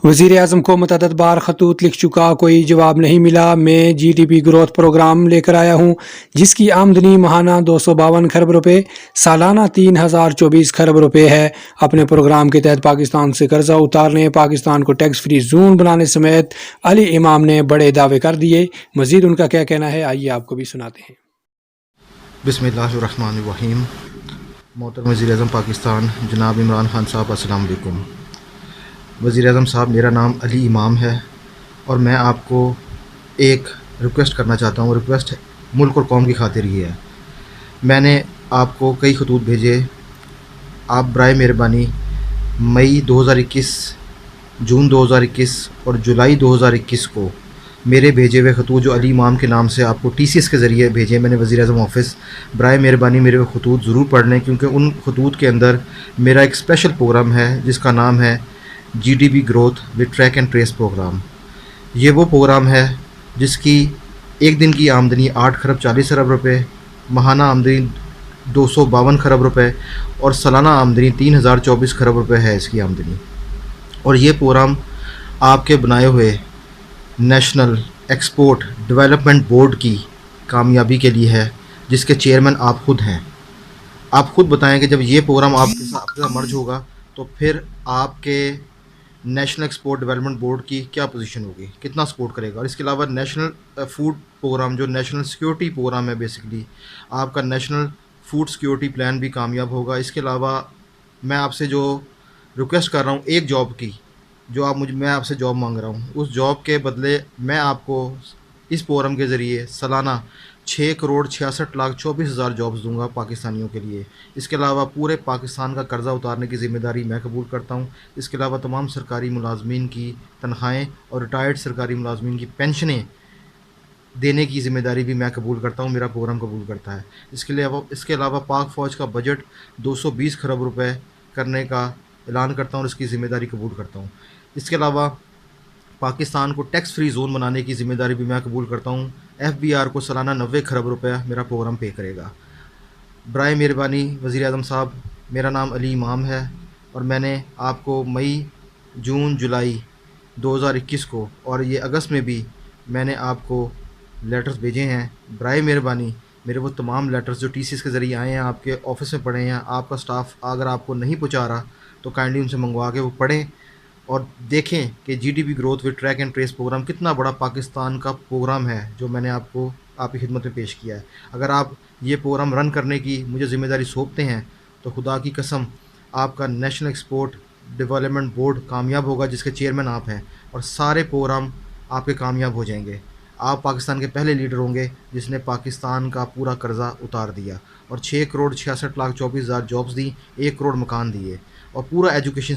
वज़ीर-ए-आज़म को मुतअद्दिद बार ख़तूत लिख चुका, कोई जवाब नहीं मिला। मैं जीडीपी ग्रोथ प्रोग्राम लेकर आया हूँ जिसकी आमदनी माहाना 252 खरब रुपए, सालाना 3024 खरब रुपए है। अपने प्रोग्राम के तहत पाकिस्तान से कर्जा उतारने, पाकिस्तान को टैक्स फ्री जोन बनाने समेत अली इमाम ने बड़े दावे कर दिए। मज़ीद उनका क्या कहना है, आइए आपको भी सुनाते हैं। बिस्मिल्लाहिर्रहमानिर्रहीम। मोहतरम वज़ीर-ए-आज़म पाकिस्तान जनाब इमरान खान साहब, अस्सलाम वालेकुम। वज़ीर-ए-आज़म साहब, मेरा नाम अली इमाम है और मैं आपको एक रिक्वेस्ट करना चाहता हूँ। रिक्वेस्ट मुल्क और कौम की खातिर ही है। मैंने आपको कई खतूत भेजे, आप बराए मेहरबानी मई 2021, जून 2021 और जुलाई 2021 को मेरे भेजे हुए खतूत जो अली इमाम के नाम से आपको टीसीएस के ज़रिए भेजे मैंने वज़ीर-ए-आज़म ऑफ़िस, बराए मेहरबानी मेरे खतूत ज़रूर पढ़ लें, क्योंकि उन खतूत के अंदर मेरा एक स्पेशल प्रोग्राम है जिसका नाम है GDP growth with track and trace programme. ये वो प्रोग्राम है जिसकी एक दिन की आमदनी 8 खरब 40 अरब रुपये, माहाना आमदनी 252 खरब रुपये और सालाना आमदनी 3024 खरब रुपये है इसकी आमदनी। और ये प्रोग्राम आपके बनाए हुए नेशनल एक्सपोर्ट डेवलपमेंट बोर्ड की कामयाबी के लिए है, जिसके चेयरमैन आप ख़ुद हैं। आप ख़ुद बताएं कि जब ये प्रोग्राम आपके साथ मर्ज होगा तो फिर आपके नेशनल एक्सपोर्ट डेवलपमेंट बोर्ड की क्या पोजीशन होगी, कितना सपोर्ट करेगा। और इसके अलावा नेशनल फूड प्रोग्राम जो नेशनल सिक्योरिटी प्रोग्राम है, बेसिकली आपका नेशनल फूड सिक्योरिटी प्लान भी कामयाब होगा। इसके अलावा मैं आपसे जो रिक्वेस्ट कर रहा हूँ एक जॉब की, जो मैं आपसे जॉब मांग रहा हूँ, उस जॉब के बदले मैं आपको इस प्रोग्राम के ज़रिए सालाना 6,66,24,000 जॉब्स दूंगा पाकिस्तानियों के लिए। इसके अलावा पूरे पाकिस्तान का कर्ज़ा उतारने की ज़िम्मेदारी मैं कबूल करता हूँ। इसके अलावा तमाम सरकारी मुलाजमीन की तनख्वाहें और रिटायर्ड सरकारी मुलाजमीन की पेंशनें देने की ज़िम्मेदारी भी मैं कबूल करता हूँ, मेरा प्रोग्राम कबूल करता है। इसके अलावा पाक फ़ौज का बजट 220 खरब रुपए करने का ऐलान करता हूँ और इसकी ज़िम्मेदारी कबूल करता हूँ। इसके अलावा पाकिस्तान को टैक्स फ्री जोन बनाने की ज़िम्मेदारी भी मैं कबूल करता हूँ। FBR को सालाना 90 खरब रुपया मेरा प्रोग्राम पे करेगा। बराए मेहरबानी वज़ीर-ए-आज़म साहब, मेरा नाम अली इमाम है और मैंने आपको मई, जून, जुलाई 2021 को और ये अगस्त में भी मैंने आपको लेटर्स भेजे हैं। बराए मेहरबानी मेरे वो तमाम लेटर्स जो टीसीएस के ज़रिए आए हैं, आपके ऑफिस में पढ़े हैं, आपका स्टाफ अगर आपको नहीं पहुँचा रहा तो काइंडली उनसे मंगवा के वो पढ़ें और देखें कि GDP growth with track and trace programme कितना बड़ा पाकिस्तान का प्रोग्राम है जो मैंने आपको आपकी खिदमत में पेश किया है। अगर आप ये प्रोग्राम रन करने की मुझे ज़िम्मेदारी सौंपते हैं तो खुदा की कसम आपका नेशनल एक्सपोर्ट डेवलपमेंट बोर्ड कामयाब होगा, जिसके चेयरमैन आप हैं, और सारे प्रोग्राम आपके कामयाब हो जाएंगे। आप पाकिस्तान के पहले लीडर होंगे जिसने पाकिस्तान का पूरा कर्जा उतार दिया और 6,66,24,000 जॉब्स दी, 1 करोड़ मकान दिए और पूरा एजुकेशन